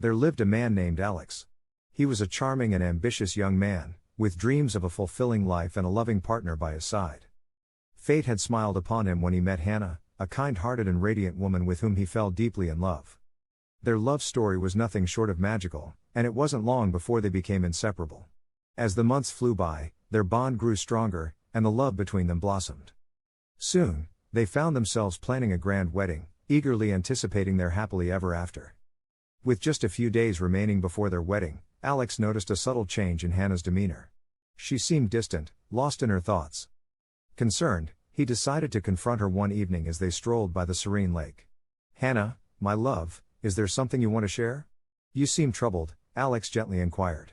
There lived a man named Alex. He was a charming and ambitious young man, with dreams of a fulfilling life and a loving partner by his side. Fate had smiled upon him when he met Hannah, a kind-hearted and radiant woman with whom he fell deeply in love. Their love story was nothing short of magical, and it wasn't long before they became inseparable. As the months flew by, their bond grew stronger, and the love between them blossomed. Soon, they found themselves planning a grand wedding, eagerly anticipating their happily ever after. With just a few days remaining before their wedding, Alex noticed a subtle change in Hannah's demeanor. She seemed distant, lost in her thoughts. Concerned, he decided to confront her one evening as they strolled by the serene lake. "Hannah, my love, is there something you want to share? You seem troubled," Alex gently inquired.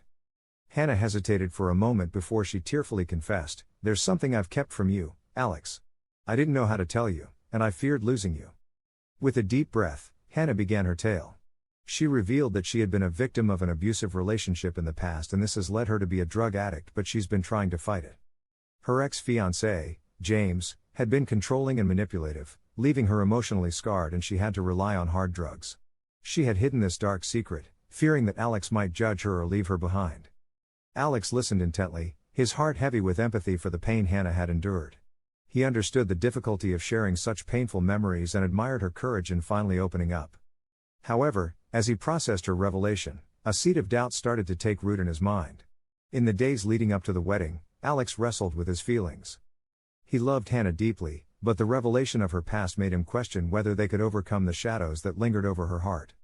Hannah hesitated for a moment before she tearfully confessed, "There's something I've kept from you, Alex. I didn't know how to tell you, and I feared losing you." With a deep breath, Hannah began her tale. She revealed that she had been a victim of an abusive relationship in the past, and this has led her to be a drug addict, but she's been trying to fight it. Her ex-fiancé, James, had been controlling and manipulative, leaving her emotionally scarred, and she had to rely on hard drugs. She had hidden this dark secret, fearing that Alex might judge her or leave her behind. Alex listened intently, his heart heavy with empathy for the pain Hannah had endured. He understood the difficulty of sharing such painful memories and admired her courage in finally opening up. However, as he processed her revelation, a seed of doubt started to take root in his mind. In the days leading up to the wedding, Alex wrestled with his feelings. He loved Hannah deeply, but the revelation of her past made him question whether they could overcome the shadows that lingered over her heart.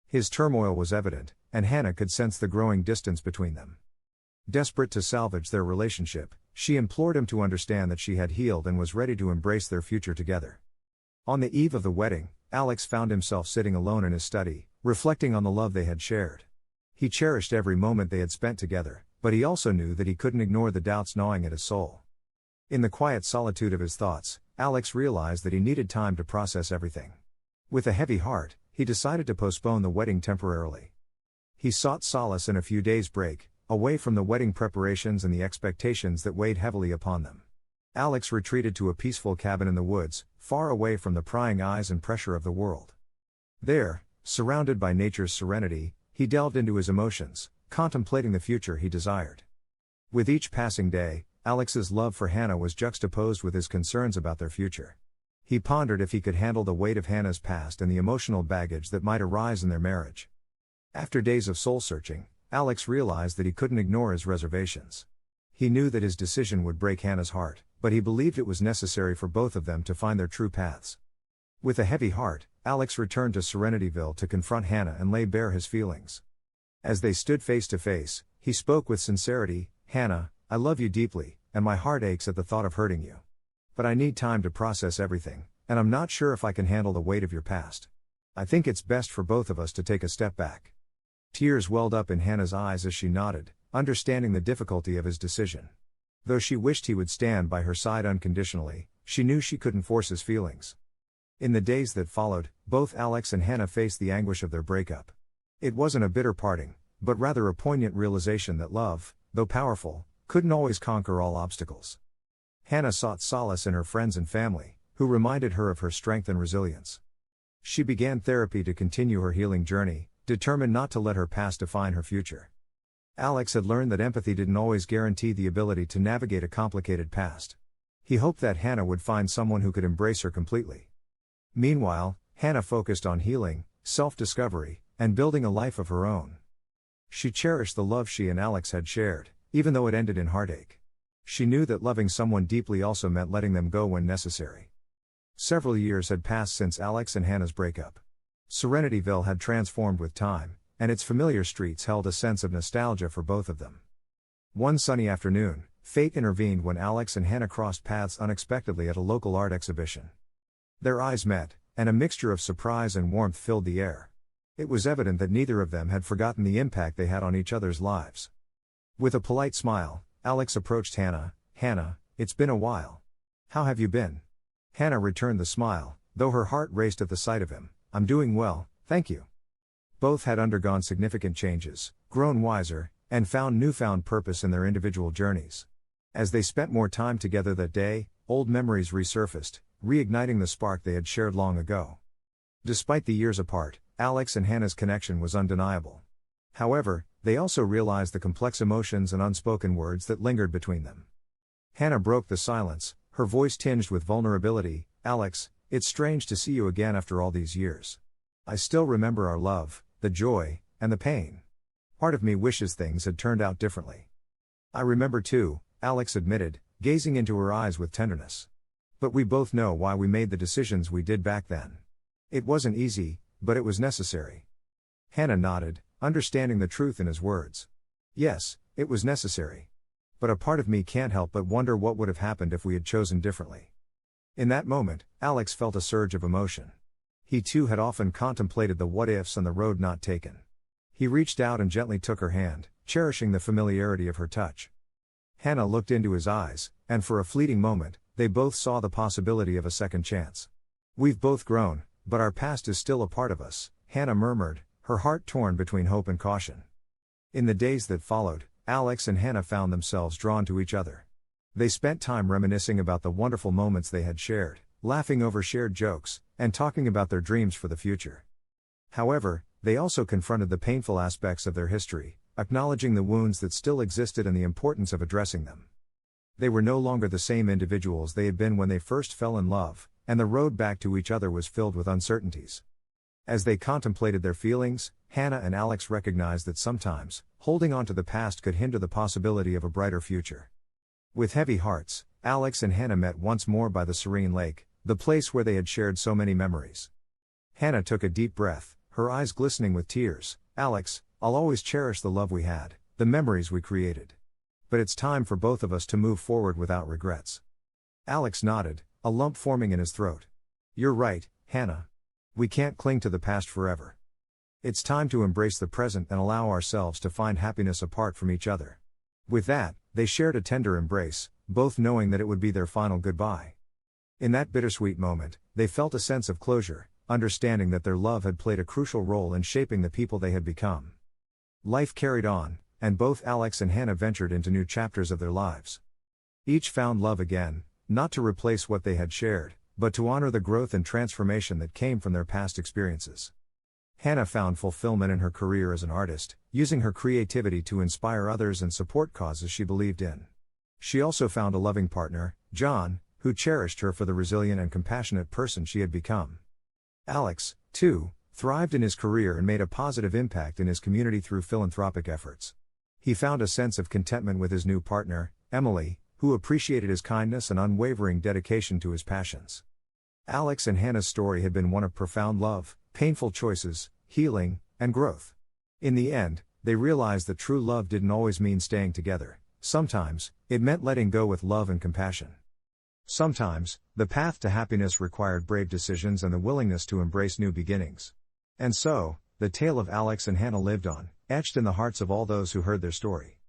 His turmoil was evident, and Hannah could sense the growing distance between them. Desperate to salvage their relationship, she implored him to understand that she had healed and was ready to embrace their future together. On the eve of the wedding, Alex found himself sitting alone in his study, reflecting on the love they had shared. He cherished every moment they had spent together, but he also knew that he couldn't ignore the doubts gnawing at his soul. In the quiet solitude of his thoughts, Alex realized that he needed time to process everything. With a heavy heart, he decided to postpone the wedding temporarily. He sought solace in a few days' break, away from the wedding preparations and the expectations that weighed heavily upon them. Alex retreated to a peaceful cabin in the woods, far away from the prying eyes and pressure of the world. There, surrounded by nature's serenity, he delved into his emotions, contemplating the future he desired. With each passing day, Alex's love for Hannah was juxtaposed with his concerns about their future. He pondered if he could handle the weight of Hannah's past and the emotional baggage that might arise in their marriage. After days of soul-searching, Alex realized that he couldn't ignore his reservations. He knew that his decision would break Hannah's heart, but he believed it was necessary for both of them to find their true paths. With a heavy heart, Alex returned to Serenityville to confront Hannah and lay bare his feelings. As they stood face to face, he spoke with sincerity, "Hannah, I love you deeply, and my heart aches at the thought of hurting you. But I need time to process everything, and I'm not sure if I can handle the weight of your past. I think it's best for both of us to take a step back." Tears welled up in Hannah's eyes as she nodded, understanding the difficulty of his decision. Though she wished he would stand by her side unconditionally, she knew she couldn't force his feelings. In the days that followed, both Alex and Hannah faced the anguish of their breakup. It wasn't a bitter parting, but rather a poignant realization that love, though powerful, couldn't always conquer all obstacles. Hannah sought solace in her friends and family, who reminded her of her strength and resilience. She began therapy to continue her healing journey, determined not to let her past define her future. Alex had learned that empathy didn't always guarantee the ability to navigate a complicated past. He hoped that Hannah would find someone who could embrace her completely. Meanwhile, Hannah focused on healing, self-discovery, and building a life of her own. She cherished the love she and Alex had shared, even though it ended in heartache. She knew that loving someone deeply also meant letting them go when necessary. Several years had passed since Alex and Hannah's breakup. Serenityville had transformed with time, and its familiar streets held a sense of nostalgia for both of them. One sunny afternoon, fate intervened when Alex and Hannah crossed paths unexpectedly at a local art exhibition. Their eyes met, and a mixture of surprise and warmth filled the air. It was evident that neither of them had forgotten the impact they had on each other's lives. With a polite smile, Alex approached Hannah. "Hannah, it's been a while. How have you been?" Hannah returned the smile, though her heart raced at the sight of him. "I'm doing well, thank you." Both had undergone significant changes, grown wiser, and found newfound purpose in their individual journeys. As they spent more time together that day, old memories resurfaced, reigniting the spark they had shared long ago. Despite the years apart, Alex and Hannah's connection was undeniable. However, they also realized the complex emotions and unspoken words that lingered between them. Hannah broke the silence, her voice tinged with vulnerability. "Alex, it's strange to see you again after all these years. I still remember our love, the joy, and the pain. Part of me wishes things had turned out differently." "I remember too," Alex admitted, gazing into her eyes with tenderness. "But we both know why we made the decisions we did back then. It wasn't easy, but it was necessary." Hannah nodded, understanding the truth in his words. "Yes, it was necessary. But a part of me can't help but wonder what would have happened if we had chosen differently." In that moment, Alex felt a surge of emotion. He too had often contemplated the what-ifs and the road not taken. He reached out and gently took her hand, cherishing the familiarity of her touch. Hannah looked into his eyes, and for a fleeting moment, they both saw the possibility of a second chance. "We've both grown, but our past is still a part of us," Hannah murmured, her heart torn between hope and caution. In the days that followed, Alex and Hannah found themselves drawn to each other. They spent time reminiscing about the wonderful moments they had shared, laughing over shared jokes, and talking about their dreams for the future. However, they also confronted the painful aspects of their history, acknowledging the wounds that still existed and the importance of addressing them. They were no longer the same individuals they had been when they first fell in love, and the road back to each other was filled with uncertainties. As they contemplated their feelings, Hannah and Alex recognized that sometimes, holding on to the past could hinder the possibility of a brighter future. With heavy hearts, Alex and Hannah met once more by the serene lake, the place where they had shared so many memories. Hannah took a deep breath, her eyes glistening with tears. "Alex, I'll always cherish the love we had, the memories we created. But it's time for both of us to move forward without regrets." Alex nodded, a lump forming in his throat. "You're right, Hannah. We can't cling to the past forever. It's time to embrace the present and allow ourselves to find happiness apart from each other." With that, they shared a tender embrace, both knowing that it would be their final goodbye. In that bittersweet moment, they felt a sense of closure, understanding that their love had played a crucial role in shaping the people they had become. Life carried on, and both Alex and Hannah ventured into new chapters of their lives. Each found love again, not to replace what they had shared, but to honor the growth and transformation that came from their past experiences. Hannah found fulfillment in her career as an artist, using her creativity to inspire others and support causes she believed in. She also found a loving partner, John, who cherished her for the resilient and compassionate person she had become. Alex, too, thrived in his career and made a positive impact in his community through philanthropic efforts. He found a sense of contentment with his new partner, Emily, who appreciated his kindness and unwavering dedication to his passions. Alex and Hannah's story had been one of profound love, painful choices, healing, and growth. In the end, they realized that true love didn't always mean staying together. Sometimes, it meant letting go with love and compassion. Sometimes, the path to happiness required brave decisions and the willingness to embrace new beginnings. And so, the tale of Alex and Hannah lived on, etched in the hearts of all those who heard their story.